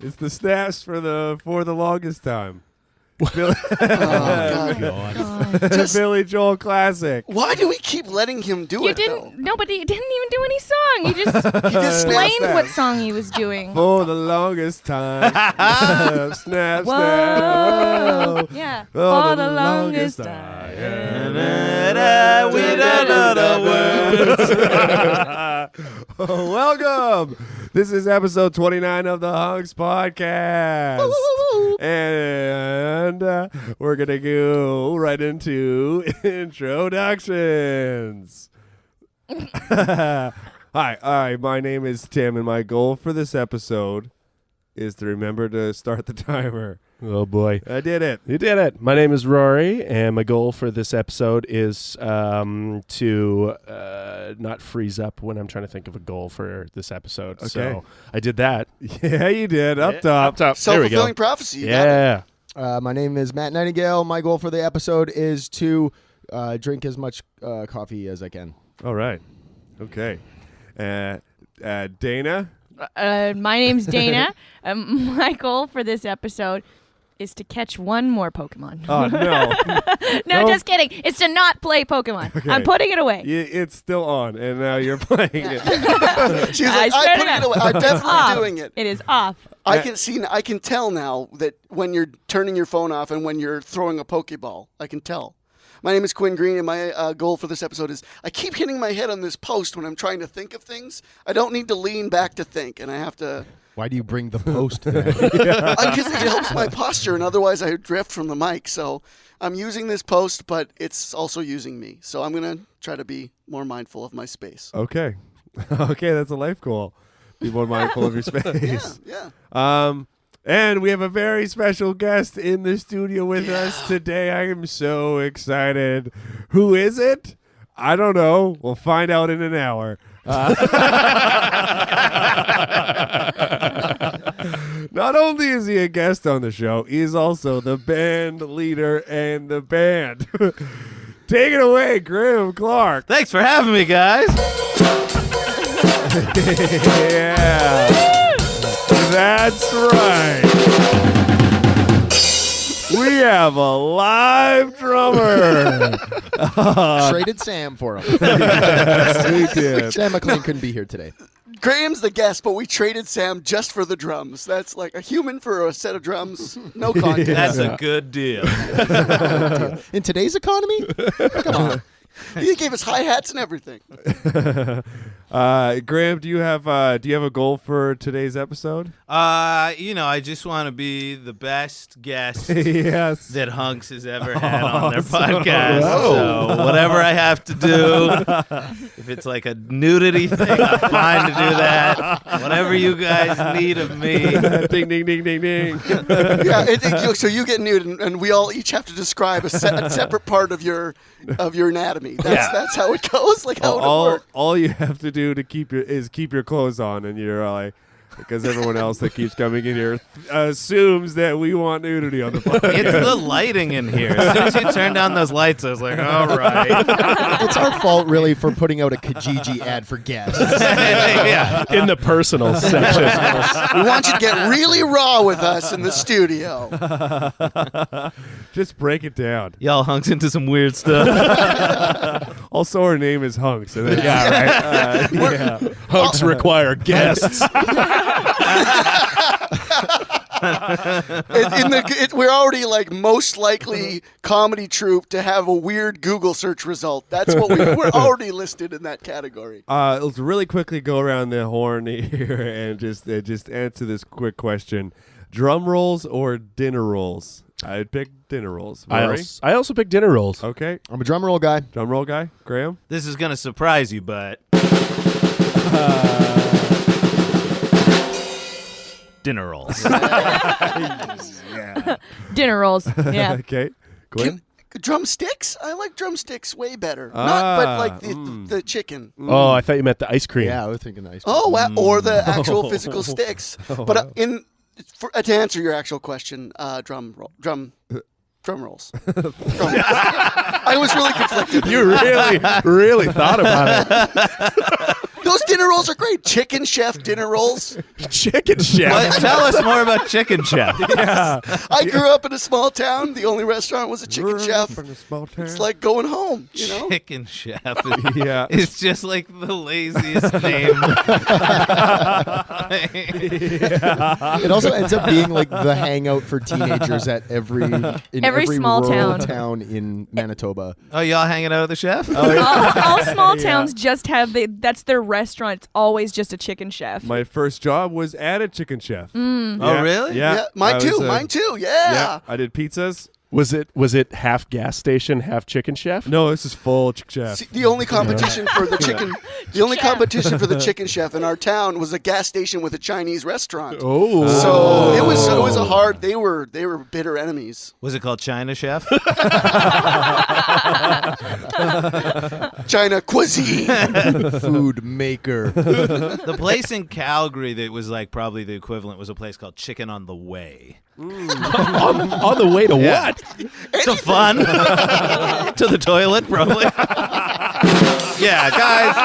It's the snaps for the longest time. God. Billy Joel classic. Why do we keep letting him do it? Nobody didn't even do any song. He just explained what song he was doing. For the longest time. Snap, Whoa. snap. Yeah. For the longest time. We don't know the words. Welcome. This is episode 29 of the HUNKS podcast. And we're going to go right into introductions. Hi, my name is Tim, and my goal for this episode is to remember to start the timer. Oh, boy. I did it. You did it. My name is Rory, and my goal for this episode is to not freeze up when I'm trying to think of a goal for this episode. Okay. So I did that. Yeah, you did. Up top. There we go. Self-fulfilling prophecy. Yeah. My name is Matt Nightingale. My goal for the episode is to drink as much coffee as I can. All right. Okay. Dana? My name's Dana. My goal for this episode is to catch one more Pokemon. Oh, no. No, just kidding. It's to not play Pokemon. Okay. I'm putting it away. It's still on, and now you're playing it. She's like, I'm putting it away. I'm definitely doing it. It is off. I can tell now that when you're turning your phone off and when you're throwing a Pokeball. I can tell. My name is Quinn Green, and my goal for this episode is I keep hitting my head on this post when I'm trying to think of things. I don't need to lean back to think, and I have to... Why do you bring the post back? Because it helps my posture, and otherwise I drift from the mic. So I'm using this post, but it's also using me. So I'm going to try to be more mindful of my space. Okay. Okay, that's a life goal. Be more mindful of your space. Yeah. And we have a very special guest in the studio with us today. I am so excited. Who is it? I don't know. We'll find out in an hour. Not only is he a guest on the show, he's also the band leader and the band. Take it away, Graham Clark. Thanks for having me, guys. Yeah. That's right. We have a live drummer. Traded Sam for him. Yes, we did. Sam McLean couldn't be here today. Graham's the guest, but we traded Sam just for the drums. That's like a human for a set of drums. No contest. That's a good deal. In today's economy? Come on. He gave us hi-hats and everything. Graham, do you have a goal for today's episode? I just want to be the best guest Yes. that HUNKS has ever had on their podcast. So whatever I have to do, if it's like a nudity thing, I'm fine to do that. Whatever you guys need of me. Ding, ding, ding, ding, ding. Yeah, so you get nude, and we all each have to describe a separate part of your anatomy. That's how it goes. Like how it works. All you have to do to keep your clothes on, and you're like, because everyone else that keeps coming in here assumes that we want nudity on the podcast. It's the lighting in here. As soon as you turn down those lights, I was like, all right. It's our fault, really, for putting out a Kijiji ad for guests. Yeah. In the personal section. We want you to get really raw with us in the studio. Just break it down. Y'all HUNKS into some weird stuff. Also, our name is HUNKS. And then, right. HUNKS require guests. We're already like most likely comedy troupe to have a weird Google search result. That's what we're already listed in that category. Let's really quickly go around the horn here and just answer this quick question: drum rolls or dinner rolls? I'd pick dinner rolls. I also pick dinner rolls. Okay, I'm a drum roll guy. drum roll guy, Graham. This is going to surprise you, but... dinner rolls. Yeah. Dinner rolls. Yeah. Okay, Quinn. Drumsticks? I like drumsticks way better. Not, but like the chicken. Oh, I thought you meant the ice cream. Yeah, I was thinking ice cream. Oh, wow. Or the actual physical sticks. But to answer your actual question, drum rolls. I was really conflicted. You really thought about it. Those dinner rolls rolls are great. Chicken Chef dinner rolls. Chicken Chef. What? Tell us more about Chicken Chef. Yeah. I grew up in a small town. The only restaurant was a Chicken Grew Chef. up in a small town. It's like going home, you know? Chicken Chef. Yeah. It's just like the laziest name. It also ends up being like the hangout for teenagers at every small rural town. in Manitoba. Oh, y'all hanging out with the chef? All small towns just have that's their restaurant. It's always just a Chicken Chef. My first job was at a Chicken Chef. Oh, really? Yeah. Yeah, mine I too. was, Mine too. Yeah. Yeah. I did pizzas. Was it half gas station, half Chicken Chef? No, this is full Chicken Chef. See, the only competition for the chicken, the only competition for the Chicken Chef in our town was a gas station with a Chinese restaurant. Oh. So it was a hard. They were bitter enemies. Was it called China Chef? China cuisine. Food maker. The place in Calgary that was like probably the equivalent was a place called Chicken on the Way. On the way to Yeah. what? To fun. To the toilet, probably. Yeah, guys.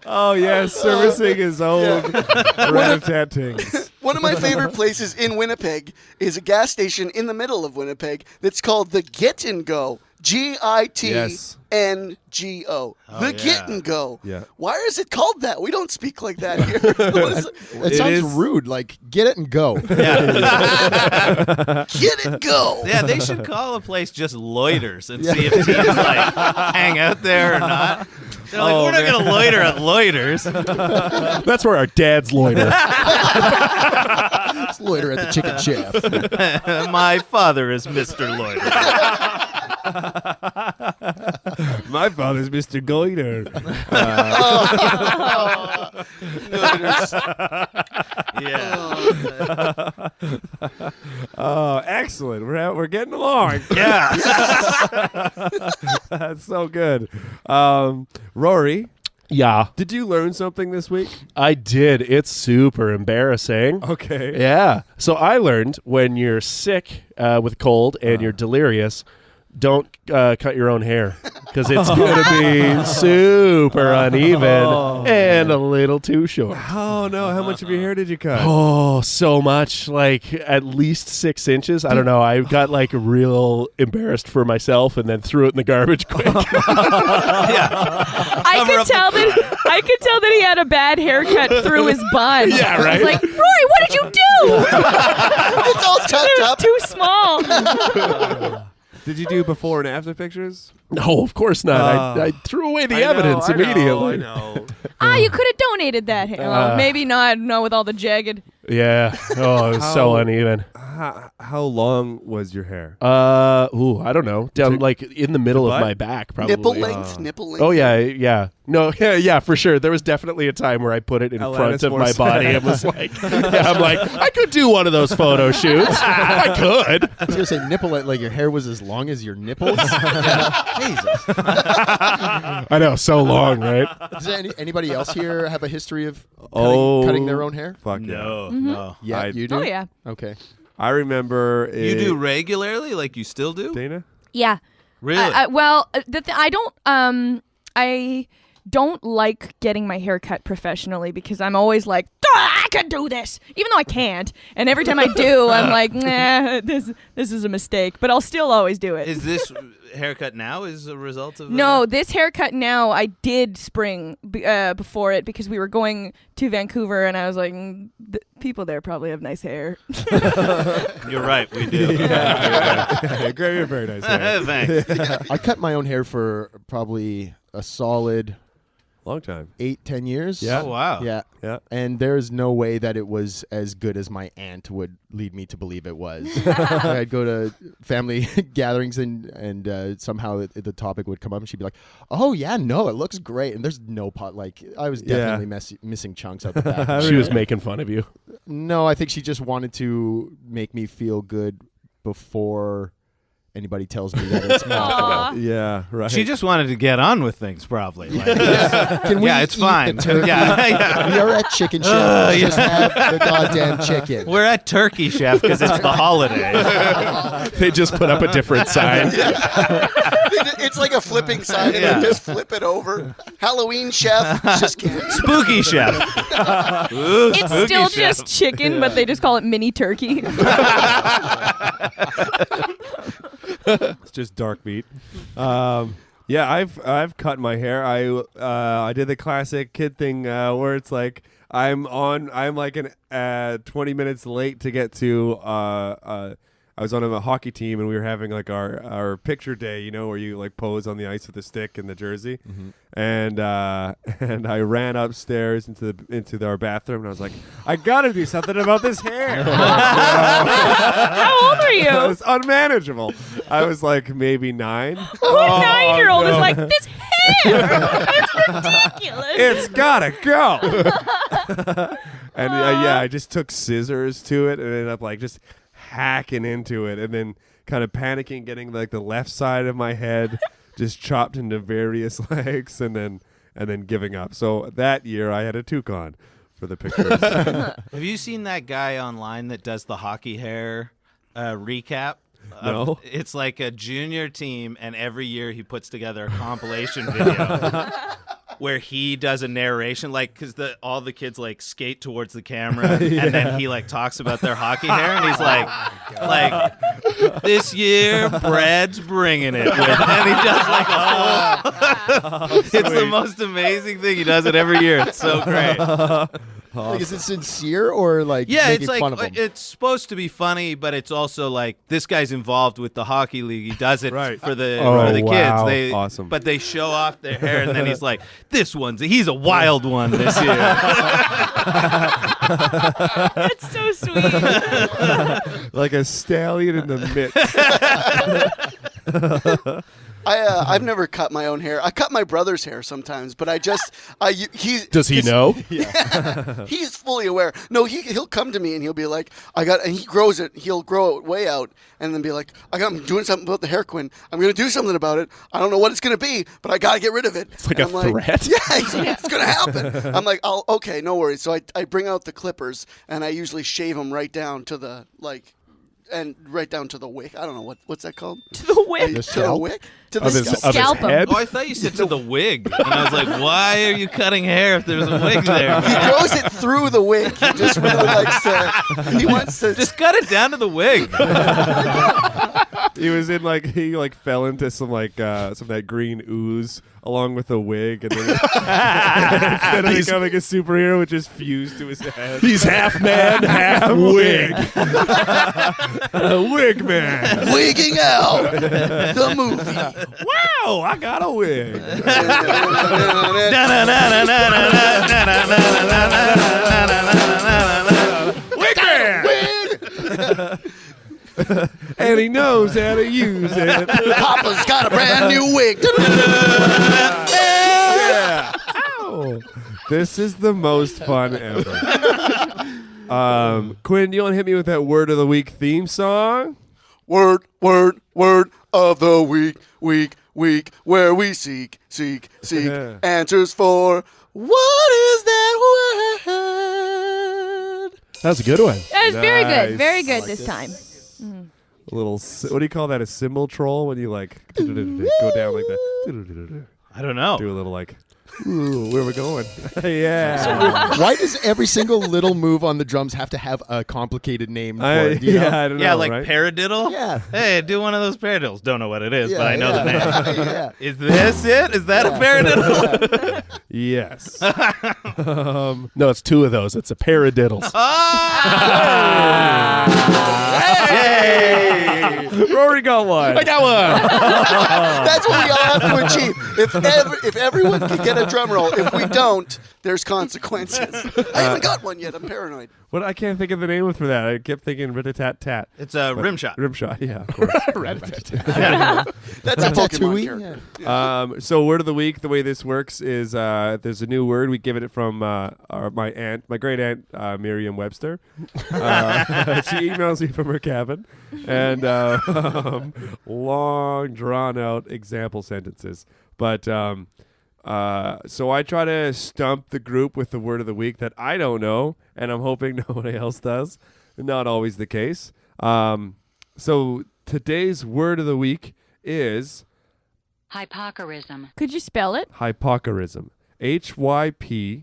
Oh, yes. Servicing his own rat-a-tat-tings. One of my favorite places in Winnipeg is a gas station in the middle of Winnipeg that's called the Get and Go. GITNGO. The yeah. Get and Go. Yeah. Why is it called that? We don't speak like that here. It sounds is- rude. Like, get it and go. Get and Go. Yeah, they should call a place just Loiters and see if teens like hang out there or not. They're like, we're not going to loiter at Loiters. That's where our dads loiter. Let's loiter at the Chicken Chef. My father is Mr. Loiter. My father's Mr. Goiter. Yeah. Oh, excellent. We're getting along. Yeah. That's so good. Rory, Yeah, did you learn something this week? I did. It's super embarrassing. Okay. Yeah. So I learned when you're sick with cold and you're delirious, don't cut your own hair because it's going to be super uneven and a little too short. Oh, no. How much of your hair did you cut? Oh, so much. Like at least 6 inches. I don't know. I got like real embarrassed for myself and then threw it in the garbage quick. I could tell that he had a bad haircut through his bun. Yeah, I right? was like, Rory, what did you do? It's all tucked It was up. too small. Did you do before and after pictures? No, of course not. I threw away the evidence I immediately. know. You could have donated that hair. Well, maybe not with all the jagged. Yeah. Oh, it was so uneven. How long was your hair? I don't know. Down like in the middle of butt? my back, probably. Nipple length. Oh yeah. No, yeah, for sure. There was definitely a time where I put it in front of my body and was like, I'm like, I could do one of those photo shoots. I could. I was gonna say nipple, like your hair was as long as your nipples. Jesus. I know, so long, right? Does anybody else here have a history of Oh. cutting their own hair? Fuck yeah. No. Yeah, you do. Oh yeah. Okay. I remember You do regularly? Like you still do? Dana? Yeah. Really? I don't like getting my hair cut professionally because I'm always like, I can do this, even though I can't. And every time I do, I'm like, nah, this is a mistake. But I'll still always do it. Is this haircut now as a result of No, this haircut now I did spring before it because we were going to Vancouver and I was like, the people there probably have nice hair. You're right, we do. Great, very nice hair. Thanks. I cut my own hair for probably a solid Long time. 8-10 years. Yeah. Oh, wow. Yeah. Yeah. And there's no way that it was as good as my aunt would lead me to believe it was. I'd go to family gatherings and somehow the topic would come up and she'd be like, oh, yeah, no, it looks great. And there's no pot. Like, I was definitely missing chunks out the back. She was making fun of you. No, I think she just wanted to make me feel good before anybody tells me that it's not. Aw. Yeah, right. She just wanted to get on with things, probably. Like, Can we yeah, it's eat fine. the turkey? Yeah. We are at Chicken Chef. Let's just have the goddamn chicken. We're at Turkey Chef because it's the holiday. They just put up a different sign. It's like a flipping sign, and Yeah. they just flip it over. Halloween chef, just kidding. Spooky Chef. Ooh, It's Spooky still Chef. just chicken, but they just call it mini turkey. It's just dark meat. Yeah, I've cut my hair. I did the classic kid thing where it's like I'm like 20 minutes late to get to. I was on a hockey team and we were having like our picture day, you know, where you like pose on the ice with the stick and the jersey, and I ran upstairs into our bathroom and I was like, I gotta do something about this hair. How old are It you? was unmanageable. I was like maybe 9. What 9-year-old is no. like, this hair? It's ridiculous. It's gotta go. And I just took scissors to it and ended up like just hacking into it and then kind of panicking, getting like the left side of my head just chopped into various legs and then giving up. So that year I had a toucan for the pictures. Have you seen that guy online that does the hockey hair recap? No. It's like a junior team, and every year he puts together a compilation video where he does a narration, like, because all the kids like skate towards the camera, and then he like talks about their hockey hair, and he's like this year Brad's bringing it with, and he does like a whole. It's the most amazing thing. He does it every year. It's so great. Like, is it sincere or like Yeah, making it's like fun of him? it's supposed to be funny, but it's also like this guy's involved with the hockey league. He does it Right. for the Oh, kids. wow. They, Awesome. But they show off their hair, and then he's like, he's a wild one this year. That's so sweet. Like a stallion in the mix. I've never cut my own hair. I cut my brother's hair sometimes, but Does he know? He's fully aware. No, he'll come to me and he'll be like, and he grows it. He'll grow it way out and then be like, I'm doing something about the hair, Quinn. I'm going to do something about it. I don't know what it's going to be, but I got to get rid of it. It's like And a I'm threat. Yeah, it's going to happen. I'm like, okay, no worries. So I bring out the clippers and I usually shave them right down to the right down to the wick. I don't know what's that called. To the wick. The To the scalp? wick? To the Of his- scalp. of his Scalp him. head? Oh, I thought you said to the wig, and I was like, why are you cutting hair if there's a wig there? He grows it through the wig. He just really likes to. He wants to. Just cut it down to the wig. He was in he fell into some of that green ooze along with a wig, and then instead of becoming a superhero, it just fused to his head. He's half man, half wig. Wig man. Wigging out the movie. Wow, I got a wig. Wig man. And he knows how to use it. Papa's got a brand new wig. Yeah. Ow. This is the most fun ever. Quinn, you want to hit me with that word of the week theme song? Word of the week, where we seek answers for what is that word? That's a good one. That was very Nice. good. Very good I this time. A little, what do you call that? A cymbal troll when you go down like that. I don't know. Do a little ooh, where we going? Yeah. Why does every single little move on the drums have to have a complicated name for it? You know? I don't know. Yeah, like right? paradiddle? Yeah. Hey, do one of those paradiddles. Don't know what it is, Yeah, but I know the name. yeah. Is this it? Is that a paradiddle? Yes. No, it's two of those. It's a paradiddles. Hey! Rory got one. I got one. That's what we all have to achieve. If everyone could get a drum roll. If we don't, there's consequences. I haven't got one yet. I'm paranoid. What? I can't think of the name for that. I kept thinking rat-a-tat-tat. It's a rim shot. Rim shot, yeah, of course. That's a Pokemon character. So word of the week, the way this works is there's a new word. We give it from my great aunt, Merriam-Webster. She emails me from her cabin. And long, drawn-out example sentences. But so I try to stump the group with the word of the week that I don't know, and I'm hoping nobody else does. Not always the case. So today's word of the week is Hypocorism. Could you spell it? hypocorism. HYPOCORISM.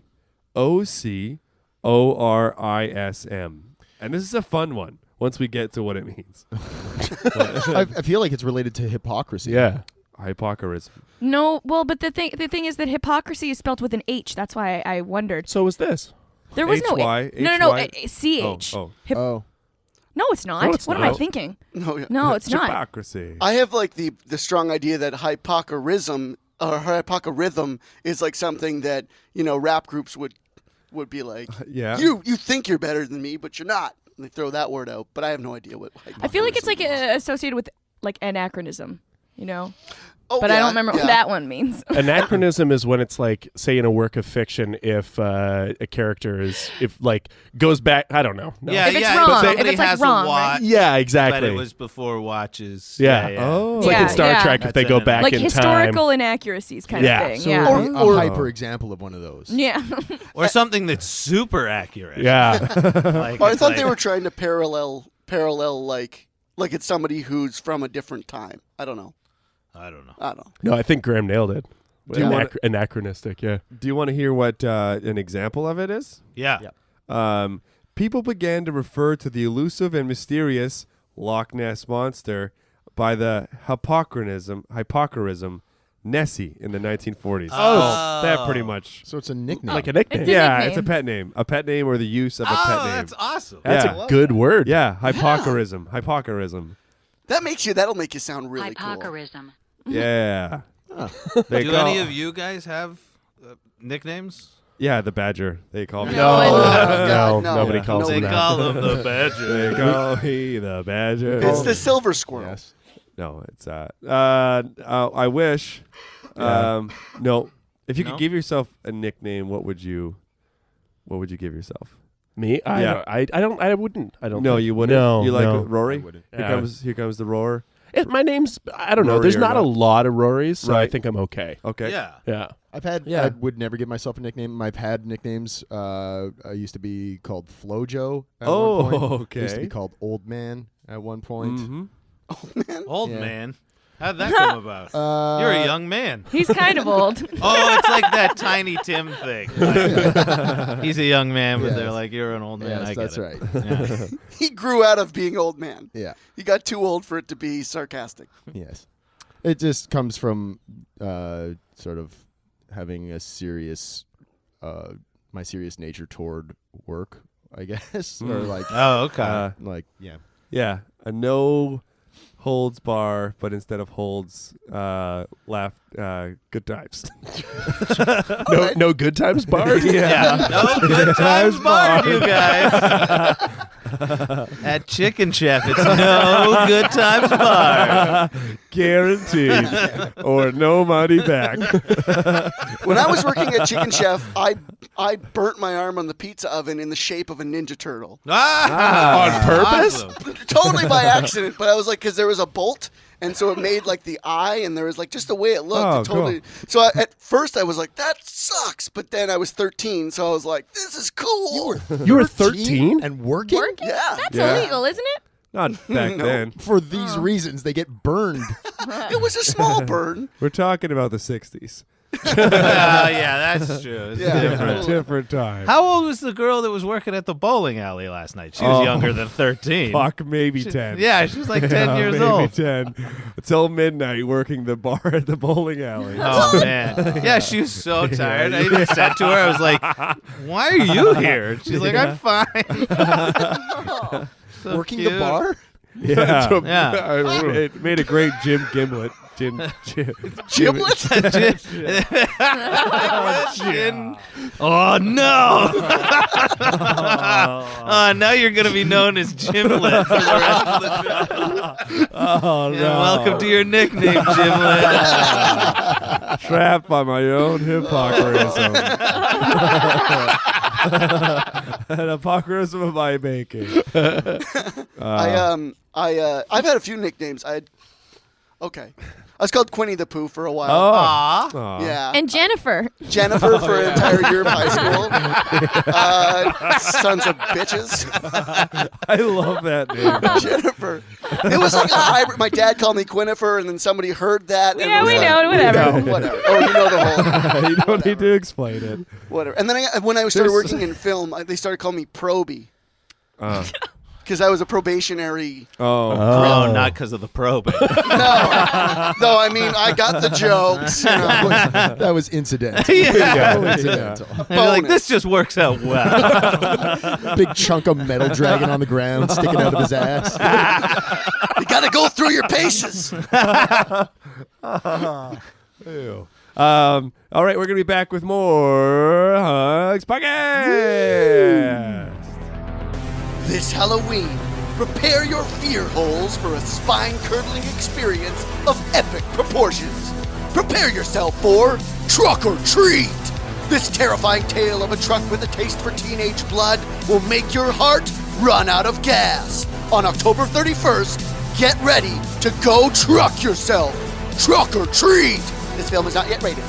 And this is a fun one once we get to what it means. I feel like it's related to hypocrisy. Yeah. Hypocorism. No, well, but the thing is that hypocrisy is spelled with an H. That's why I wondered. So was this. There was H-Y, no H-Y. CH. Oh. Oh. No, it's not. No, it's what am not. I thinking? No, yeah. No, it's not. Hypocrisy. I have like the strong idea that hypocorism or hypocorism is like something that rap groups would be like. Yeah. You think you're better than me, but you're not. And they throw that word out, but I have no idea what. I feel like it's like hypocorism is. associated with like anachronism, Oh, but I yeah, don't remember yeah. what that one means. Anachronism is when it's like, say, in a work of fiction, if a character goes back. I don't know. No. Yeah, If it's yeah. wrong, Somebody if it's, like, has wrong, a right? watch, Yeah, but exactly. it was before watches. Yeah. Oh. It's like in Yeah, Star yeah. Trek if they That's go an back Like in historical inaccuracies kind Yeah. of thing. So Yeah. a Oh. hyper example of one of those. Yeah. Or something that's super accurate. time. Yeah. Like, Oh, I it's thought like- they were trying to parallel like it's somebody who's from a different time. I don't know. I don't know. No, I think Graham nailed it. Do you wanna- Anachronistic, yeah. Do you want to hear what an example of it is? Yeah. People began to refer to the elusive and mysterious Loch Ness monster by the hypocorism Nessie in the 1940s. Oh. That pretty much. So it's a nickname. Like a nickname. It's a Yeah, nickname. it's a pet name. A pet name or the use of a pet name. That's awesome. That's Yeah. a good word. Yeah, hypocorism. That'll make you sound really cool. Hypocorism. Yeah. They Do call- any of you guys have nicknames? Yeah, the Badger. They call me. No, I God, no, nobody Yeah. calls They him that. call him the Badger. They call me the Badger. It's the silver squirrel. Yes. No, it's I wish. No. If you No? could give yourself a nickname, what would you give yourself? Me? Yeah. I wouldn't. I don't No, think. you wouldn't. No, You like no. Rory? I wouldn't. Here Yeah. comes the roar. My name's, I don't know. Rory There's or not a not. lot of Rorys, so I Right. think I'm okay. Okay. Yeah. Yeah. I've had. Yeah. I would never give myself a nickname. I've had nicknames. I used to be called Flojo. At Oh, one point. I used to be okay. called Old Man at one point. Mm-hmm. Old Yeah. man. How'd that come about? You're a young man. He's kind of old. Oh, it's like that Tiny Tim thing. Like, he's a young man, but Yes. they're like, you're an old man. Yes, I get that's it. right. Yeah. He grew out of being old man. Yeah. He got too old for it to be sarcastic. Yes. It just comes from sort of having a serious, my serious nature toward work, I guess, or like, Oh, okay. yeah. Yeah, a no holds bar, but instead of holds, laugh, good times. No good times bar? Yeah. No good times barred, you guys. At Chicken Chef, it's no good times bar. Guaranteed, or no money back. When I was working at Chicken Chef, I burnt my arm on the pizza oven in the shape of a Ninja Turtle. On purpose? Totally by accident, but I was like, because there was a bolt, and so it made like the eye, and there was like just the way it looked. Oh, It totally. So at first I was like, that sucks, but then I was 13, so I was like, this is cool. You were 13? and working? Working? Yeah. That's Yeah. illegal, isn't it? Not back then. For these reasons, they get burned. It was a small burn. We're talking about the 60s. Yeah, that's true. It's Yeah. different. Different time. How old was the girl that was working at the bowling alley last night? She was Oh. younger than 13. Fuck, maybe 10. Yeah, she was like 10 years maybe old. 10. Until midnight working the bar at the bowling alley. Oh, man. Yeah, she was so tired. I even said to her, I was like, why are you here? She's like, I'm fine. So Working cute. the bar? Yeah. Yeah. It made a great Jim Gimlet. Gimlet? Gin. Oh no! Now you're gonna be known as Gimlet for the rest of the show. Oh Yeah, welcome to your nickname, Gimlet. Trapped by my own hypocrisy. An hypocrisy of my making. I've had a few nicknames. Okay. I was called Quinny the Pooh for a while. Aw. Yeah. And Jennifer. Jennifer for an entire year of high school. Sons of bitches. I love that name. Jennifer. It was like a hybrid. My dad called me Quinifer, and then somebody heard that. And Yeah, was we like, know. Whatever. Whatever. Oh, you know the whole. You don't need to explain it. Whatever. And then when I started working in film, they started calling me Proby. Because I was a probationary. Oh, Not because of the probe. No, I mean I got the jokes. You know. That was incidental. Yeah. Coincidental. And you're like, this just works out well. Big chunk of metal dragging on the ground, sticking out of his ass. You got to go through your paces. Ew. All right, we're gonna be back with more Hunks Podcast. This Halloween, prepare your fear holes for a spine-curdling experience of epic proportions. Prepare yourself for Truck or Treat. This terrifying tale of a truck with a taste for teenage blood will make your heart run out of gas. On October 31st, get ready to go truck yourself. Truck or Treat. This film is not yet rated.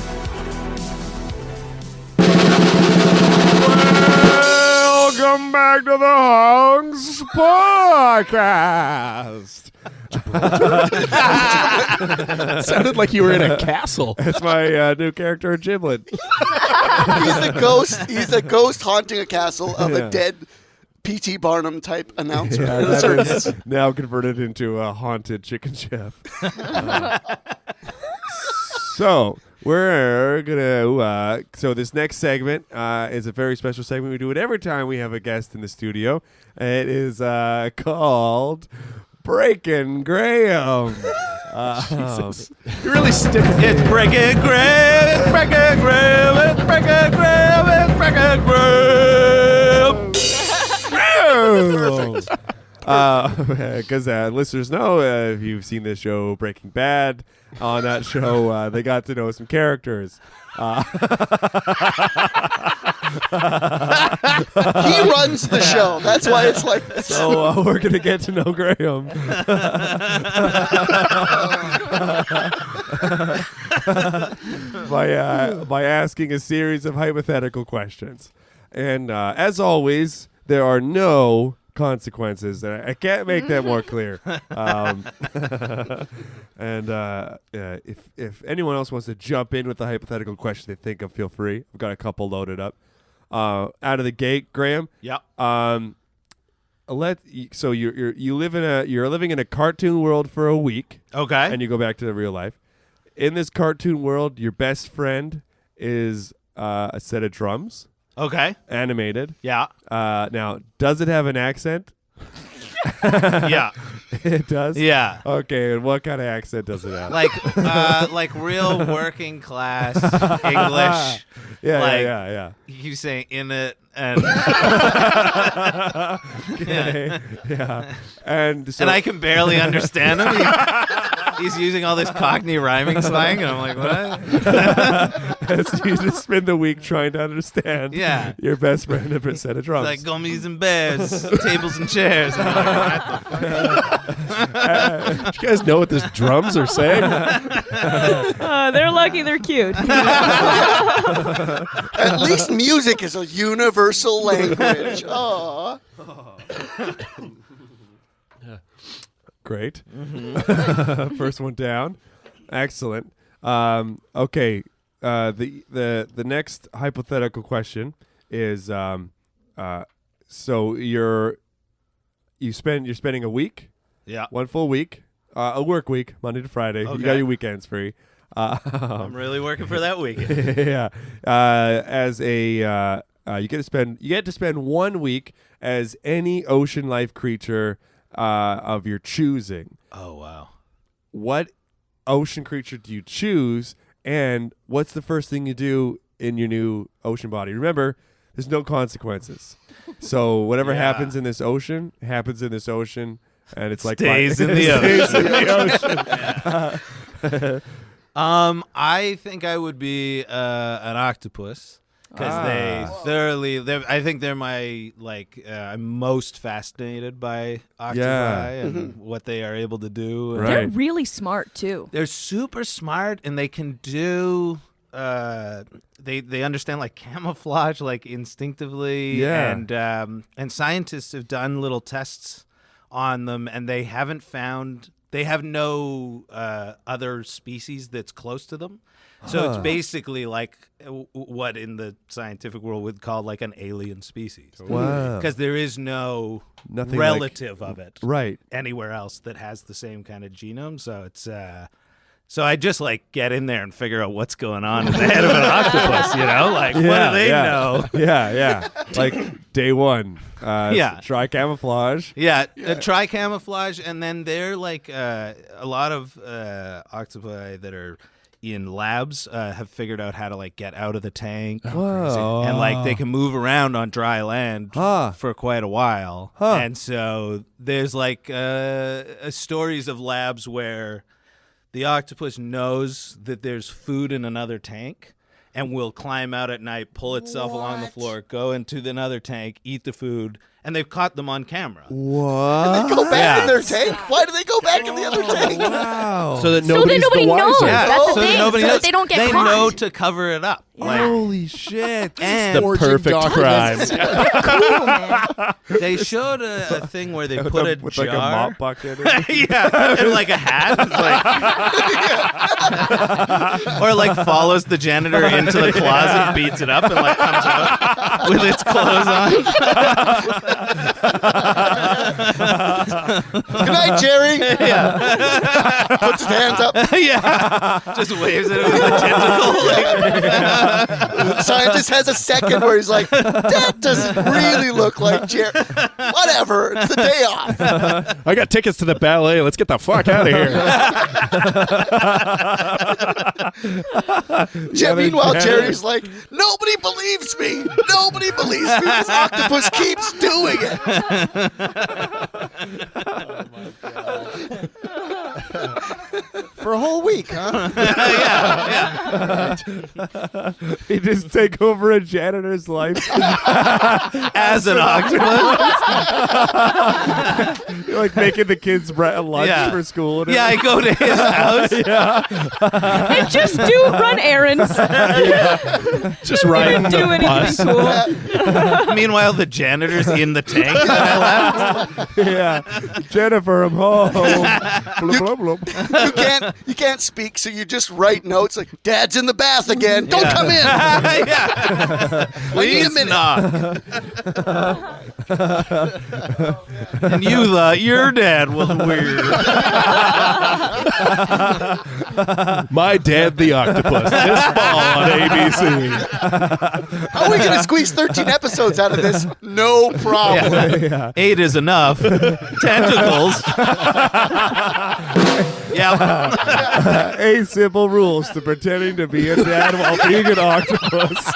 Welcome back to the Hunks Podcast. Sounded like you were in a castle. That's my new character, Gimlet. He's the ghost. He's the ghost haunting a castle of a dead P.T. Barnum type announcer. Yeah, in a that circus. is now converted into a haunted chicken chef. So we're gonna. So this next segment is a very special segment. We do it every time we have a guest in the studio. It is called Breaking Graham. Jesus. You really stick. It's Breaking Graham. It's Breaking Graham. It's Breaking Graham. It's Breaking Graham. Because listeners know if you've seen this show Breaking Bad, on that show they got to know some characters. He runs the show. That's why it's like this. So we're gonna get to know Graham by asking a series of hypothetical questions, and as always, there are no consequences. I can't make that more clear. And if anyone else wants to jump in with the hypothetical question they think of, feel free. I've got a couple loaded up. Out of the gate, Graham. Yep. So you're living in a cartoon world for a week. Okay. And you go back to the real life. In this cartoon world, your best friend is a set of drums. Okay. Animated. Yeah. Now, does it have an accent? Yeah. It does? Yeah. Okay, and what kind of accent does it have? Like real working class English. Yeah. You say in it and Okay. Yeah. And so and I can barely understand him. He's using all this Cockney rhyming slang, and I'm like, what? so you just spend the week trying to understand your best friend a set of drums. Like gummies and bears, tables and chairs. And I'm like, what Do you guys know what these drums are saying? They're lucky they're cute. At least music is a universal language. Aww. Great. First one down. Excellent. Okay. The next hypothetical question is so you're spending a week. Yeah. One full week. A work week, Monday to Friday. Okay. You got your weekends free. I'm really working for that weekend. Yeah. As a you get to spend 1 week as any ocean life creature of your choosing. Oh, wow. What ocean creature do you choose, and what's the first thing you do in your new ocean body? Remember, there's no consequences. So whatever happens in this ocean, happens in this ocean, and it's like Stays in the ocean. I think I would be an octopus. Because they thoroughly, I think they're my, I'm most fascinated by octopi and what they are able to do. Right. They're really smart too. They're super smart, and they can do, they understand like camouflage, like instinctively. Yeah. And scientists have done little tests on them, and they have no other species that's close to them. So it's basically like what in the scientific world would call like an alien species. Wow. Because there is nothing Nothing relative of it Right. anywhere else that has the same kind of genome. So it's so I just like get in there and figure out what's going on in the head of an octopus, like what do they know? Yeah. Like day one. Try camouflage. Try camouflage, and then they're like a lot of octopi that are in labs have figured out how to like get out of the tank. Whoa. And like they can move around on dry land for quite a while. And so there's like stories of labs where the octopus knows that there's food in another tank and will climb out at night, pull itself along the floor, go into another tank, eat the food, and they've caught them on camera. What? They go back in their tank? Why do they go back in the other tank? Wow. So that So that nobody knows. Yeah. That's the So thing. nobody So knows. that they don't get They caught. know to cover it up. Holy shit. And The Forging perfect crime. documents. Cool, man. they showed a thing where they put a with jar. like a mop bucket. Yeah, and like a hat. It's like or like follows the janitor into the closet, beats it up, and like comes out with its clothes on. Good night, Jerry. Puts his hands up. Just waves at it with a tentacle. Like, The scientist has a second where he's like, that doesn't really look like Jerry. Whatever. It's the day off. I got tickets to the ballet. Let's get the fuck out of here. Meanwhile, Jerry's like, nobody believes me. Nobody believes me. This octopus keeps doing it. For a whole week, huh? He just take over a janitor's life. as an octopus. You're like making the kids lunch for school. And I go to his house. And just run errands. Just riding Do the bus. anything cool. Meanwhile, the janitor's in the tank that I left. Yeah. Jennifer, I'm home. Blub, blub, blub. You can't speak, so you just write notes like, Dad's in the bath again. Don't come in. Please knock. And you thought your dad was weird. My Dad the Octopus. This fall on ABC. How are we going to squeeze 13 episodes out of this? No problem. 8 is enough. Tentacles. A simple rules to pretending to be a dad while being an octopus.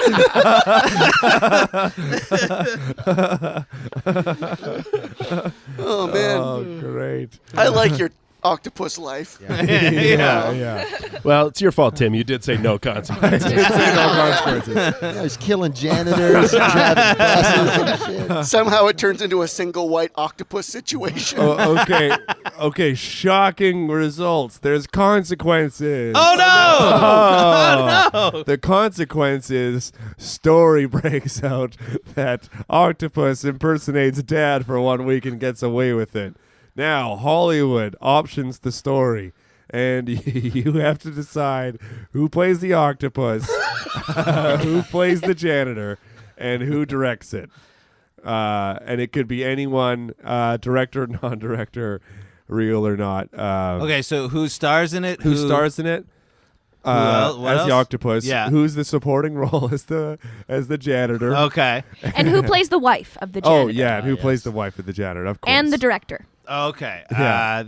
Oh, man. Oh, great. I like your octopus life. Yeah. Well, it's your fault, Tim. You did say no consequences. No consequences. Yeah, he's killing janitors, driving buses and shit. Somehow it turns into a single white octopus situation. Okay, shocking results. There's consequences. Oh, no. Oh, no. The consequences story breaks out that octopus impersonates dad for 1 week and gets away with it. Now, Hollywood options the story, and you have to decide who plays the octopus, who plays the janitor, and who directs it. And it could be anyone, director, non-director, real or not. Okay, so who stars in it? Who stars in it? What as else? the octopus. Yeah. Who's the supporting role as the janitor? Okay. And who plays the wife of the janitor? Oh yeah, and who plays the wife of the janitor? Of course. And the director. Okay. Yeah.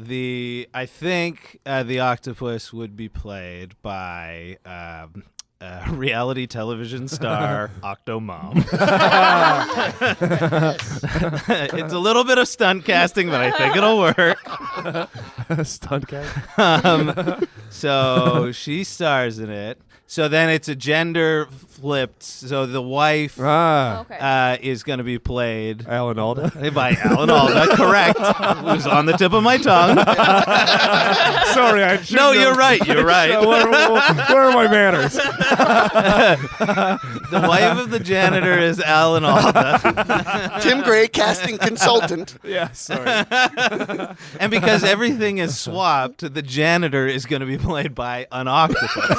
I think the octopus would be played by reality television star Octomom. It's a little bit of stunt casting, but I think it'll work. Stunt guy. So she stars in it. So then it's a gender flipped. So the wife Okay. is going to be played Alan Alda. by Alan Alda. Correct. It was on the tip of my tongue. Sorry, I shouldn't No, have- you're right. You're right. Where are my manners? The wife of the janitor is Alan Alda. Tim Gray, casting consultant. Yeah, sorry. And because everything is swapped, the janitor is going to be played by an octopus.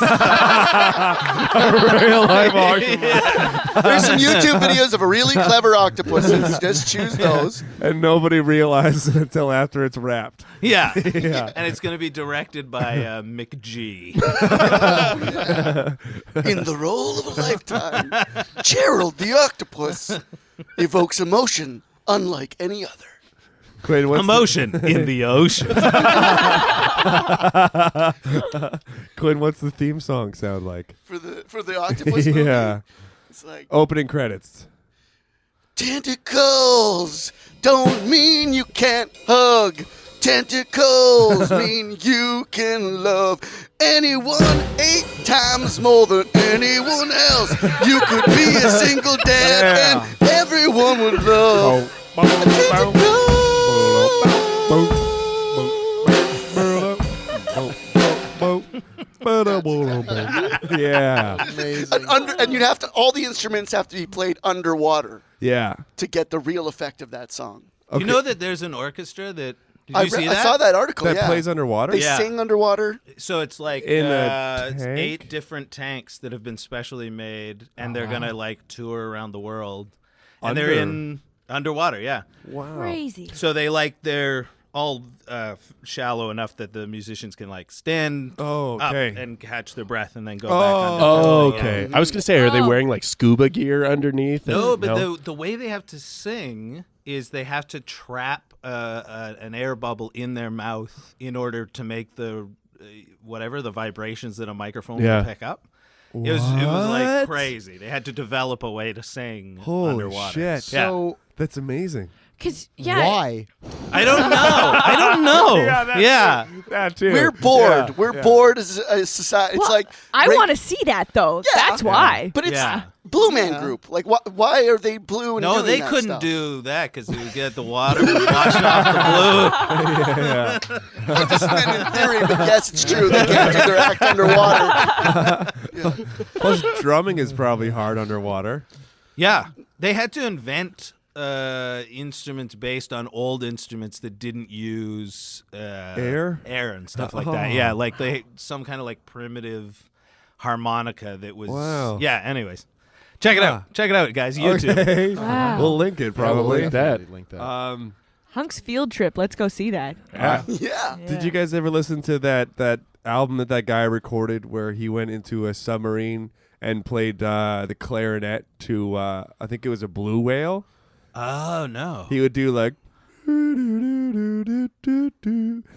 Real life octopus. There's some YouTube videos of really clever octopuses. Just choose those. And nobody realizes it until after it's wrapped. Yeah. Yeah. And it's going to be directed by McG. In the role of a lifetime, Gerald the octopus evokes emotion unlike any other. Quinn, what's Emotion in the ocean. Quinn, what's the theme song sound like? For the octopus movie, Yeah. it's like Opening credits. tentacles don't mean you can't hug. Tentacles mean you can love anyone 8 times more than anyone else. You could be a single dad and everyone would love. Yeah. Amazing. And you'd have to. All the instruments have to be played underwater Yeah. to get the real effect of that song. Okay. You know that there's an orchestra that. Did you see I that? saw that article. that yeah. plays underwater? They Yeah. sing underwater. So it's like In a it's tank? 8 different tanks that have been specially made, and they're gonna like tour around the world, and they're in underwater. Yeah. Wow. Crazy. So they're all shallow enough that the musicians can like stand Oh, up okay. and catch their breath and then go Oh. back under. Oh, Yeah. okay. I was gonna say, are they Oh. wearing like scuba gear underneath? No, And- but the way they have to sing is they have to trap an air bubble in their mouth in order to make the whatever the vibrations that a microphone Yeah. will pick up. It was like What? crazy. They had to develop a way to sing Holy underwater. shit. Yeah. So That's amazing. Because, yeah. why? I don't know. Yeah. That too. We're bored. Yeah. We're Yeah. bored as a society. It's Well, like I Ray- want to see that, though. Yeah. That's why. but it's Yeah. Blue Man Group. Like, why are they blue and No, doing they that couldn't stuff? do that because they would get the water washing off the blue. I just meant in theory, but yes, it's true. They can't do their act underwater. Plus, drumming is probably hard underwater. Yeah, they had to invent instruments based on old instruments that didn't use Air? and stuff like Oh. that. Yeah, like some kind of like primitive harmonica that was. Wow. Yeah. Anyways, check it out. Check it out, guys. YouTube. Okay. Wow. We'll link it probably. Link that. Definitely link that. Hunks field trip. Let's go see that. Yeah. Did you guys ever listen to that album that guy recorded where he went into a submarine and played the clarinet to I think it was a blue whale? Oh no. He would do like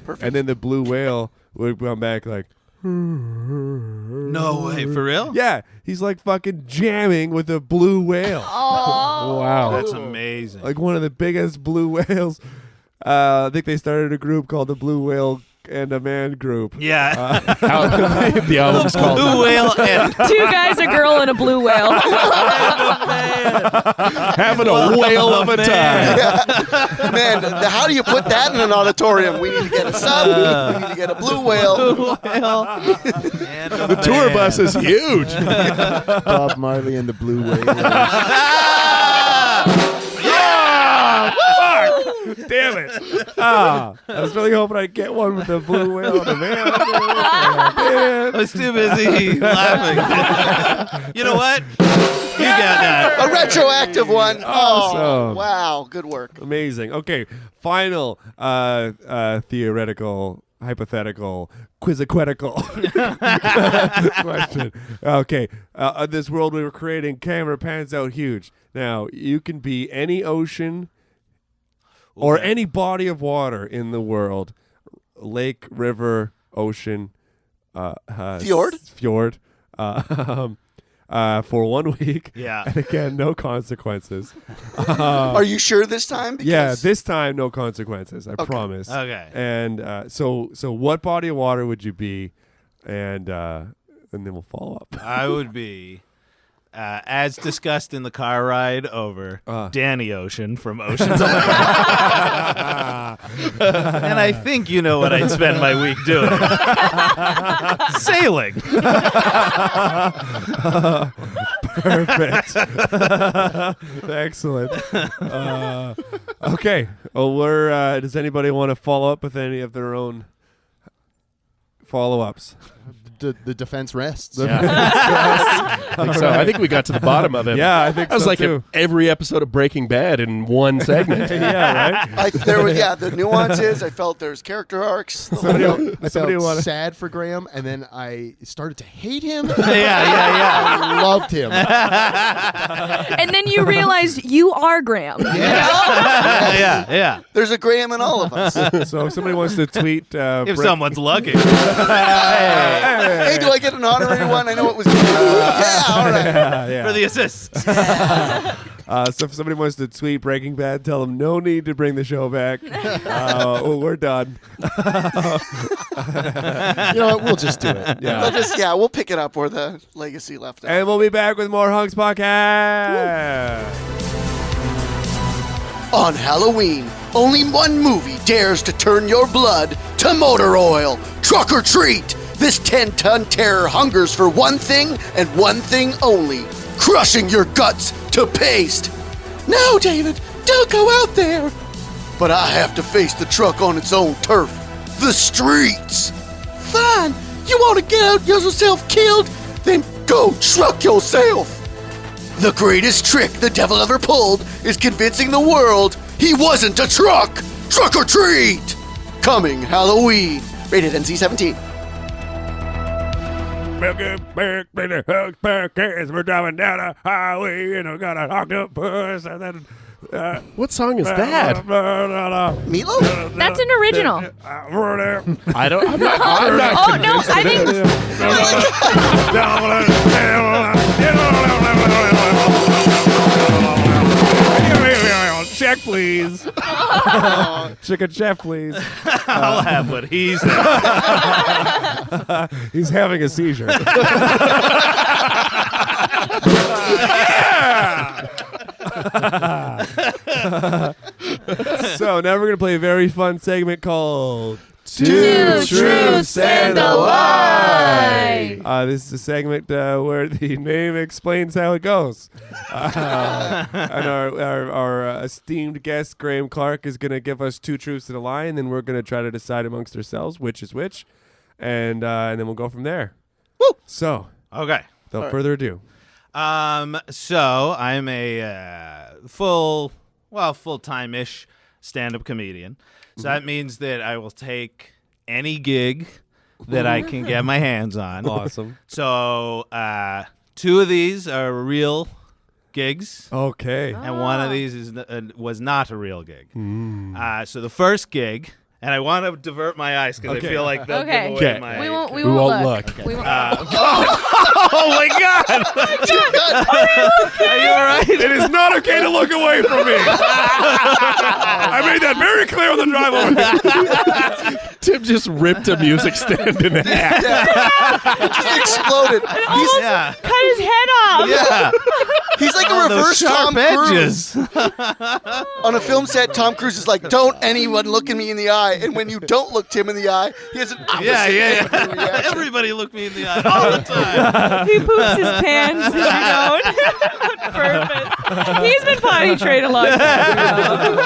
Perfect. and then the blue whale would come back like No way. For real? yeah, he's like fucking jamming with a blue whale. Oh. Wow. That's amazing. Like one of the biggest blue whales. I think they started a group called the Blue Whale and a Man Group. yeah. The album's called. Blue whale and 2 guys, a girl, and a blue whale. Having a whale of a time. Man, how do you put that in an auditorium? We need to get a sub. We need to get a blue whale. and The tour bus is huge. Bob Marley and the Blue Whale. Damn it! I was really hoping I'd get one with the blue whale and a man. I was too busy laughing. You know what? You got that. A retroactive one. Oh, Awesome. wow. Good work. Amazing. Okay, final theoretical, hypothetical, quizziquetical question. Okay, this world we were creating, camera pans out huge. Now, you can be any ocean or any body of water in the world, lake, river, ocean, Fjord? fjord, for 1 week. Yeah. And again, no consequences. Are you sure this time? Yeah, this time no consequences. I promise. Okay. And so what body of water would you be? And then we'll follow up. I would be, as discussed in the car ride over, Danny Ocean from Ocean's 11. And I think you know what I'd spend my week doing. Sailing. Perfect. Excellent. Okay. Well, does anybody want to follow up with any of their own follow-ups? The defense rests. I think so. I think we got to the bottom of it. Yeah, I think That was so like too. every episode of Breaking Bad in one segment. Yeah, right. There was the nuances. I felt there's character arcs. The whole- I Somebody felt wanna- sad for Graham, and then I started to hate him. Yeah. I loved him. And then you realized you are Graham. Yeah. There's a Graham in all of us. So if somebody wants to tweet, If someone's lucky. Hey, do I get an honorary one? I know it was. Yeah, all right. yeah. For the assists. So if somebody wants to tweet Breaking Bad, tell them no need to bring the show back. We're done. You know what? We'll just do it. Yeah. We'll pick it up where the legacy left off. And we'll be back with more Hunks Podcast. On Halloween, only one movie dares to turn your blood to motor oil. Truck or treat! This 10-ton terror hungers for one thing and one thing only: crushing your guts to paste. No, David, don't go out there. But I have to face the truck on its own turf, the streets. Fine, you want to get out yourself killed? Then go truck yourself. The greatest trick the devil ever pulled is convincing the world he wasn't a truck. Truck or treat! Coming Halloween. Rated NC-17. We're driving down a highway and I got an octopus and then. What song is that? Meatloaf? That's an original. I don't. I'm not Oh, no, I think Check, please. Chicken chef, please. I'll have what he's He's having a seizure. So now we're going to play a very fun segment called Two Truths and a Lie. This is a segment where the name explains how it goes. And our esteemed guest, Graham Clark, is going to give us two truths and a lie, and then we're going to try to decide amongst ourselves which is which, and then we'll go from there. Woo! So, Okay. without further ado. So I'm a full-time-ish stand-up comedian. So that means that I will take any gig that I can get my hands on. Awesome. So two of these are real gigs, Okay. and one of these was not a real gig. So the first gig, and I want to divert my eyes because Okay. I feel like they'll Okay. give away Okay. my... we won't We won't look. look. We won't. Oh my God! Are you all right? It is not okay to look away from me. I made that very clear on the drive over. Tim just ripped a music stand in half. Just exploded. Yeah. Cut his head off. Yeah. He's like a Those reverse sharp Tom Cruise. edges. On a film set, Tom Cruise is like, "Don't anyone look at me in the eye." And when you don't look Tim in the eye, he has an opposite Yeah. reaction. Everybody look me in the eye all the time. He poops his pants if you don't. Perfect. He's been potty trained a long time.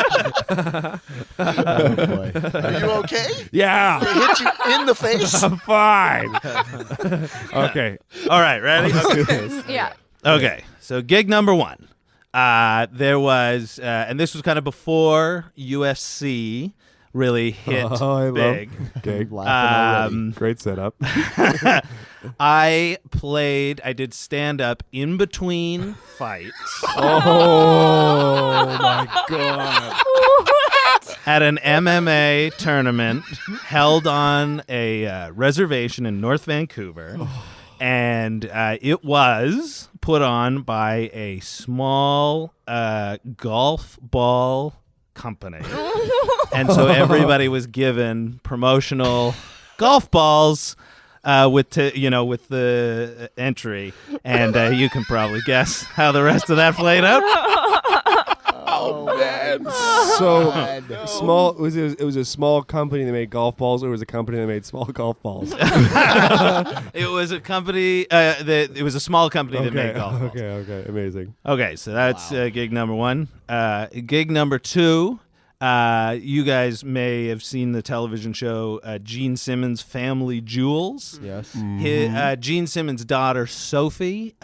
Oh, boy. Are you okay? Yeah. They hit you in the face. I'm fine. Okay. All right, ready? Yeah. Okay, so gig number one. There was, and this was kind of before UFC really hit I big. Okay. Laughing already. Great setup. I did stand up in between fights. Oh my god. What? at an MMA tournament held on a reservation in North Vancouver. And it was put on by a small golf ball company. And so everybody was given promotional golf balls with the entry. And you can probably guess how the rest of that played out. Oh man. So small. It was a small company that made golf balls, or was a company that made small golf balls? It was a company it was a small company that made golf balls. Okay, amazing. Okay, so that's gig number 1. Gig number 2, you guys may have seen the television show Gene Simmons' Family Jewels. Yes. Gene Simmons' daughter, Sophie,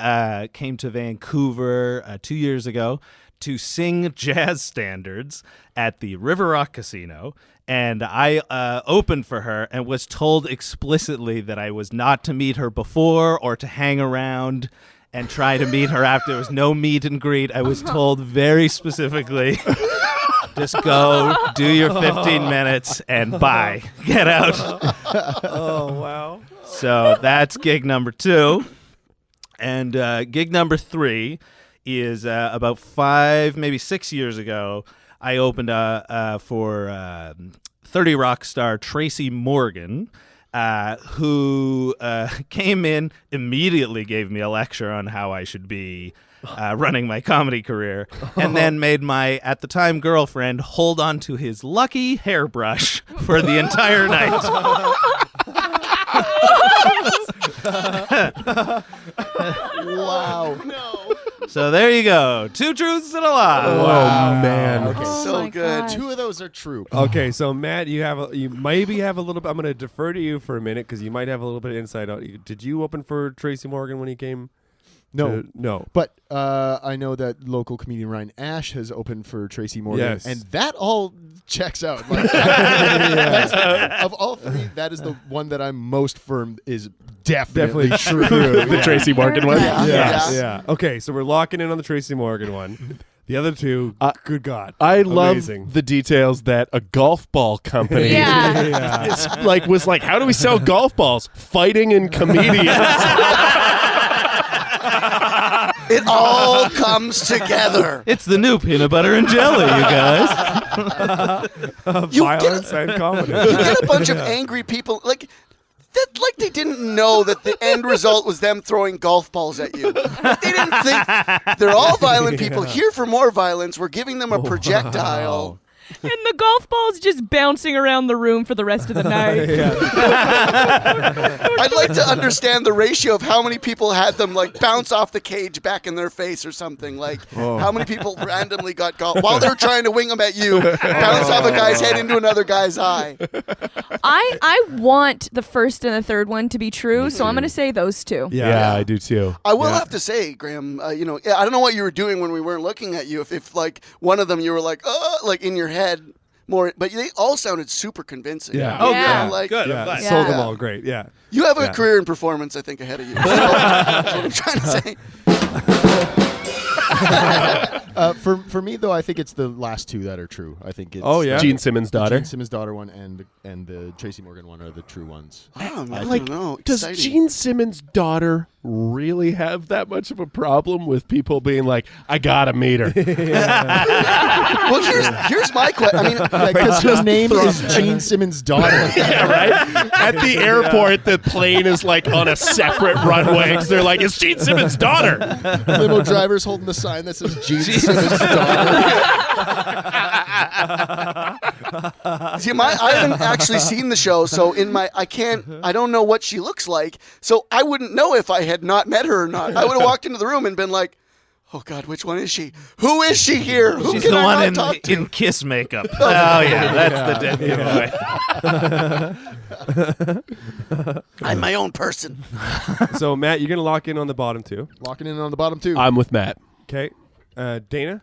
came to Vancouver 2 years ago to sing jazz standards at the River Rock Casino. And I opened for her and was told explicitly that I was not to meet her before or to hang around and try to meet her after. There was no meet and greet. I was told very specifically, just go, do your 15 minutes, and bye. Get out. Oh wow. So that's gig number 2. And gig number 3 is about 5, maybe 6 years ago. I opened for 30 Rock star Tracy Morgan, who came in, immediately gave me a lecture on how I should be running my comedy career, and then made my, at the time, girlfriend hold on to his lucky hairbrush for the entire night. Wow. So there you go. 2 truths and a lie. Oh man. Okay. Oh So my good. gosh. 2 of those are true. Okay, so Matt, you maybe have a little bit. I'm going to defer to you for a minute because you might have a little bit of insight out. Did you open for Tracy Morgan when he came? No. No. But I know that local comedian Ryan Ash has opened for Tracy Morgan, Yes. and that all checks out. Like, that's, of all 3, that is the one that I'm most firm is definitely true. The Tracy Morgan one. Yeah. Okay, so we're locking in on the Tracy Morgan one. The other 2, good God, I love amazing. the details that a golf ball company Yeah. was like, how do we sell golf balls? Fighting and comedians. It all comes together. It's the new peanut butter and jelly, you guys. You Violence and comedy. You get a bunch of angry people like they didn't know that the end result was them throwing golf balls at you. They didn't think they're all violent people here for more violence. We're giving them a projectile. And the golf ball's just bouncing around the room for the rest of the night. I'd like to understand the ratio of how many people had them like bounce off the cage back in their face or something. Like how many people randomly got golf while they're trying to wing them at you, bounce off a guy's head into another guy's eye. I want the first and the third one to be true, so I'm going to say those 2. Yeah, I do too. I will have to say, Graham, I don't know what you were doing when we weren't looking at you. If like one of them you were like in your head more, but they all sounded super convincing. Yeah. Oh, Yeah. good. Like, Good. Yeah, I'm glad. sold them Yeah. all great. Yeah. You have a Yeah. career in performance, I think, ahead of you. That's what I'm trying to say. For me though, I think it's the last 2 that are true. I think it's Oh, yeah? Gene Simmons' daughter. Gene Simmons' daughter one and the Tracy Morgan one are the true ones. Oh, man, I Like, don't know. does Exciting. Gene Simmons' daughter really have that much of a problem with people being like, I gotta meet her? Well, here's my question. I mean, Because her name is Gene Simmons' daughter. Yeah, right? At the airport, the plane is like on a separate runway because they're like, it's Gene Simmons' daughter. Limo driver's holding the sign that says Gene Simmons' daughter. see, I haven't actually seen the show, so I don't know what she looks like, so I wouldn't know if I had not met her or not. I would have walked into the room and been like, oh God, which one is she? Who is she here? Who She's can the I one not in talk to? Kiss makeup. Oh, yeah, that's the dead giveaway. I'm my own person. So Matt, you're gonna lock in on the bottom 2. Locking in on the bottom 2. I'm with Matt. Okay. Dana,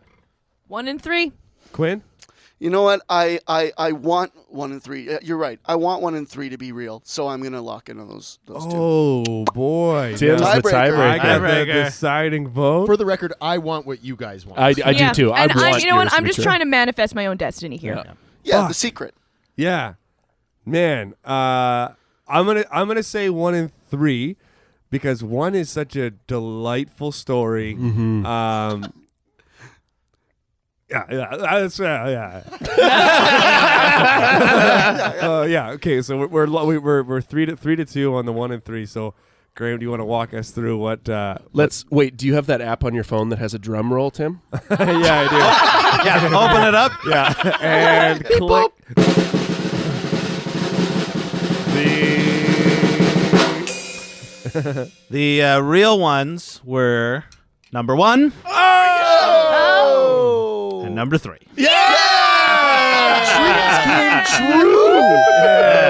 1 and 3. Quinn. You know what? I want 1 and 3. You're right. I want 1 and 3 to be real, so I'm gonna lock in on those 2. Oh boy. Tim's the Tiebreaker. I tiebreaker. got the Tiebreaker. deciding vote. For the record, I want what you guys want. I do too. And I want you know what? yours I'm to be just true. trying to manifest my own destiny here. Yeah, Fuck. The Secret. Yeah, man. I'm gonna say 1 and 3 because 1 is such a delightful story. Yeah, that's yeah. Yeah. Okay, so we're 3-2 on the 1 and 3. So, Graham, do you want to walk us through what? Let's wait. Do you have that app on your phone that has a drum roll, Tim? Yeah, I Yeah, open it up. do. Yeah, and click. The real ones were number 1 Oh. and number 3.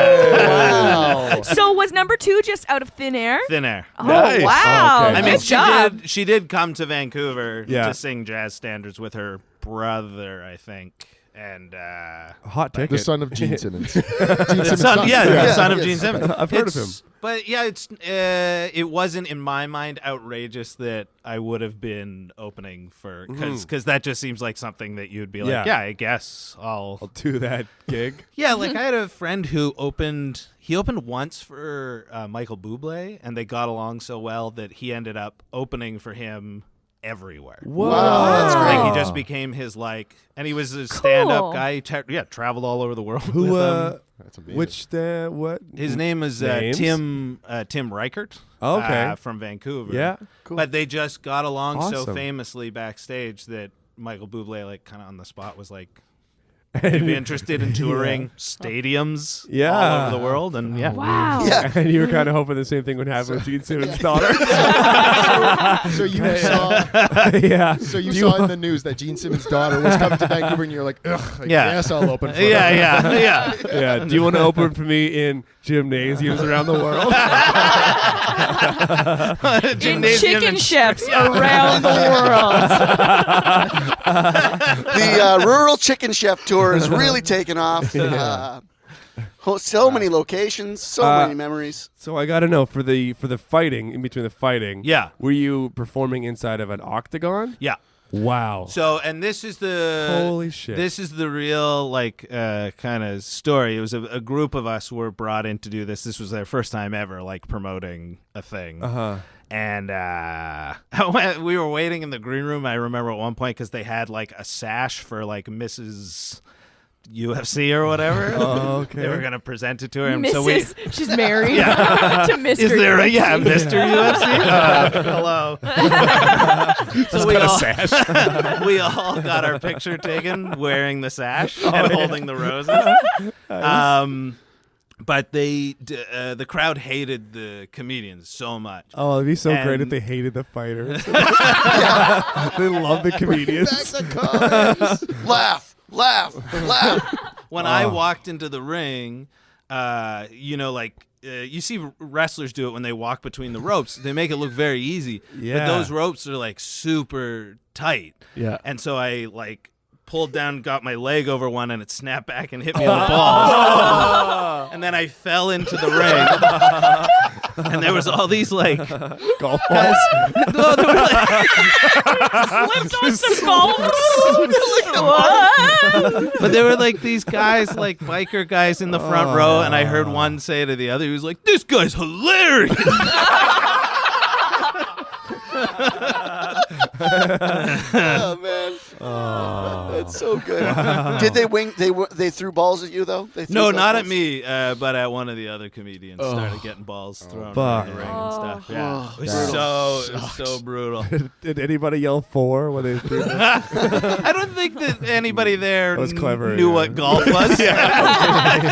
Wow. So was number 2 just out of thin air? Thin Air. Oh, Nice. wow. Okay. I mean, Good job. she did come to Vancouver Yeah. to sing jazz standards with her brother, I think, and Hot ticket. The son of Gene Simmons. the son, the son of Gene Simmons. I've heard of him. But yeah, it wasn't in my mind outrageous that I would have been opening for because that just seems like something that you'd be like, Yeah. I guess I'll do that gig. Yeah, like I had a friend who opened once for Michael Bublé, and they got along so well that he ended up opening for him everywhere. Whoa, that's great. Like he just became his and he was a stand-up Cool. guy. He traveled all over the world. Who? with him. That's amazing. Which what? His name is Names? Tim Reichert. Okay. From Vancouver. Yeah. Cool. But they just got along so Awesome. famously backstage that Michael Bublé, kind of on the spot, was like, "You'd be interested in touring stadiums all over the world?" And yeah, Wow. Yeah. And you were kind of hoping the same thing would happen with Gene Simmons' daughter. So you saw. Yeah. So you saw in the news that Gene Simmons' daughter was coming to Vancouver, and you're like, ugh, I Yeah. guess I'll open for her. yeah. Yeah. Do you want to open for me in gymnasiums around the world? In Gymnasium chicken and- chefs around the world. The rural chicken chef tour has really taken off. So many locations, so many memories. So I got to know for the fighting in between the fighting. Yeah. Were you performing inside of an octagon? Yeah. Wow. So, and this is the Holy shit. This is the real kind of story. It was a group of us were brought in to do this. This was their first time ever promoting a thing. And we were waiting in the green room. I remember at one point because they had a sash for Mrs. UFC or whatever. Oh, okay. They were gonna present it to her. And so She's married to Mr. is there UFC. Mr. UFC? Hello. So we all got our picture taken wearing the sash and holding the roses. But the crowd hated the comedians so much. Oh, it'd be so great if And- they hated the fighters. They love the comedians. Laugh. When I walked into the ring, you see wrestlers do it when they walk between the ropes. They make it look very easy. Yeah. But those ropes are super tight. Yeah. And so I pulled down, got my leg over one, and it snapped back and hit me in the balls. And then I fell into the ring. And there was all these Golf balls. no, they were Slipped on some golf balls. What? but there were these guys, biker guys in the front row, and I heard one say to the other, he was like, "This guy's hilarious." Oh man, that's so good. Did they wing? They threw balls at you though? They threw No, golf not balls? at me, but at one of the other comedians. Started getting balls thrown fuck. in the ring and stuff. Yeah, it was that it was so brutal. Did anybody yell 4 when they threw the I don't think that anybody there That was clever, knew yeah. what golf was.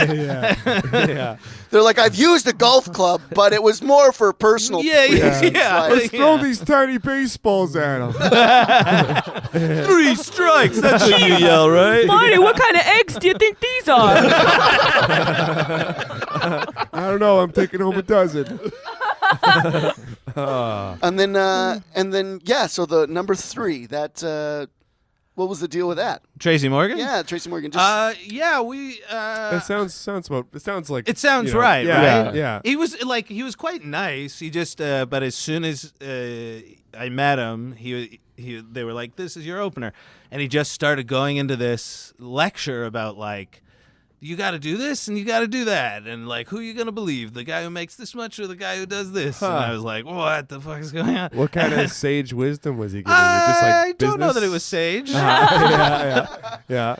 yeah. They're like, I've used a golf club, but it was more for personal. Yeah. Let's Throw these tiny baseballs at them. 3 strikes. That's what you yell, right? Marty, what kind of eggs do you think these are? I don't know. I'm taking home a dozen. And then, So the number 3. That what was the deal with that? Tracy Morgan? Yeah, Tracy Morgan. Just We. It sounds like It sounds right, yeah, right? Yeah. He was quite nice. He just, but as soon as I met him, they were like, "This is your opener," and he just started going into this lecture about you got to do this and you got to do that. And like, who are you going to believe? The guy who makes this much or the guy who does this? And I was like, what the fuck is going on? What kind of sage wisdom was he giving you? Just like I don't know business? that it was sage. Yeah.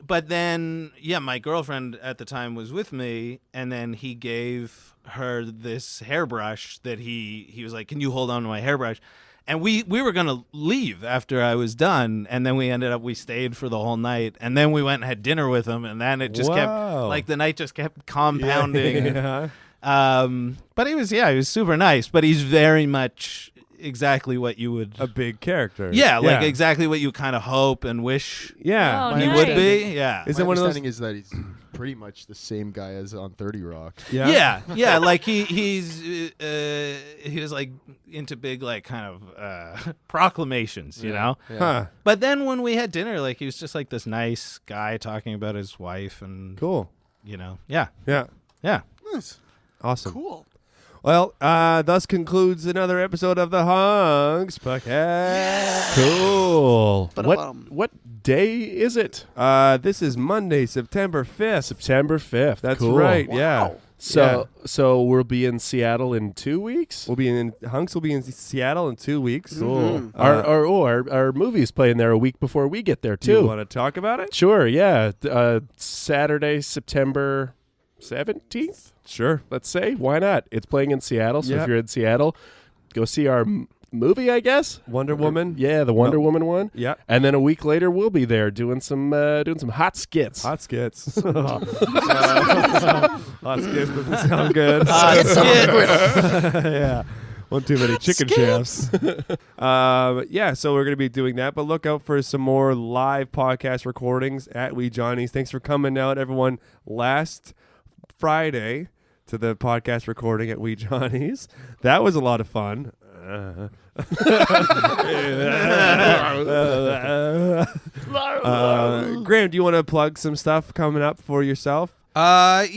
But then, my girlfriend at the time was with me, and then he gave her this hairbrush that he was like, can you hold on to my hairbrush? And we were going to leave after I was done, and then we stayed for the whole night, and then we went and had dinner with him, and then it just kept, like, the night just kept compounding. Yeah. But he was super nice, but he's very much exactly what you would... A big character. like exactly what you kind of hope and wish Yeah. Oh, he nice. would be. Yeah. Is My it one of those? understanding is that he's pretty much the same guy as on 30 Rock. Yeah. Yeah, like he was like into big like kind of proclamations, you know. Yeah. Huh. But then when we had dinner, like he was just like this nice guy talking about his wife and Cool. yeah, Yeah. Nice. Awesome. Cool. Well, thus concludes another episode of the Hunks Podcast. Cool. Ba-da-bum. What day is it? This is Monday, September 5th. September 5th. That's Cool. right. Yeah. So we'll be in Seattle in 2 weeks. We'll be in Hunks will be in Seattle in 2 weeks. Cool. Our movie's playing there a week before we get there Do you too. want to talk about it? Sure. Yeah. Saturday, September 17th. Sure. Let's say. Why not? It's playing in Seattle. So Yep. if you're in Seattle, go see our movie, I guess. Wonder Woman. Yeah, the Wonder Woman one. Yeah. And then a week later, we'll be there doing some hot skits. Hot skits. Hot skits doesn't sound good. Yeah. One too many chicken chefs. So we're going to be doing that, but look out for some more live podcast recordings at Wee Johnny's. Thanks for coming out, everyone. Last Friday to the podcast recording at Wee Johnny's. That was a lot of fun. Graham, do you want to plug some stuff coming up for yourself? I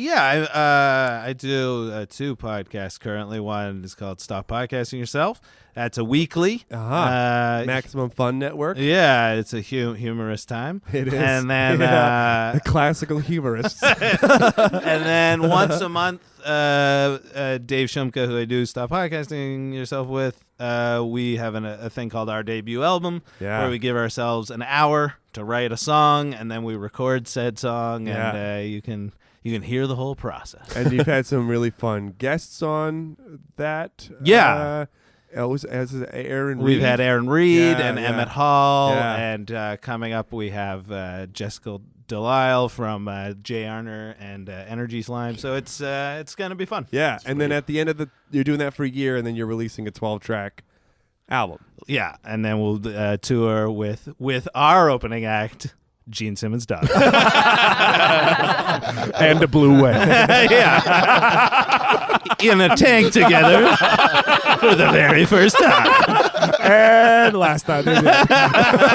do 2 podcasts currently. One is called Stop Podcasting Yourself. That's a weekly. Maximum Fun Network. Yeah, it's a humorous time. It is. And then The classical humorist. and then once a month, Dave Shumka, who I do Stop Podcasting Yourself with, we have a thing called Our Debut Album, where we give ourselves an hour to write a song, and then we record said song, and you can hear the whole process. And you've had some really fun guests on that. Yeah. As Aaron Reed. We've had Aaron Reed Yeah, and yeah. Emmett Hall, Yeah. and coming up we have Jessica Delisle from Jay Arner and Energy Slime. So it's gonna be fun. Yeah, and then at the end of you're doing that for a year, and then you're releasing a 12-track album. Yeah, and then we'll tour with our opening act, Gene Simmons' daughter. And a blue whale. Yeah. In a tank together for the very first time. And last time.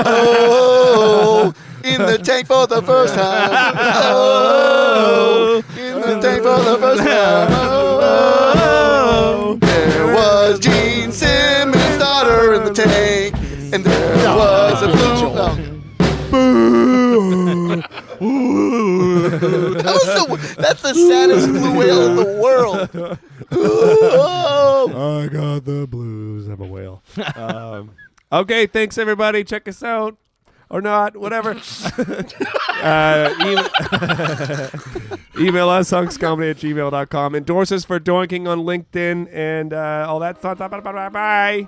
Oh, in the tank for the first time. Oh, in the tank for the first time. Oh, there was Gene Simmons' daughter in the tank, and there was a blue. That's the saddest blue whale in the world. I got the blues. I'm a whale. Okay, thanks everybody. Check us out. Or not, whatever. Email us, hunkscomedy@gmail.com. Endorse us for Doinking on LinkedIn and all that stuff. Bye.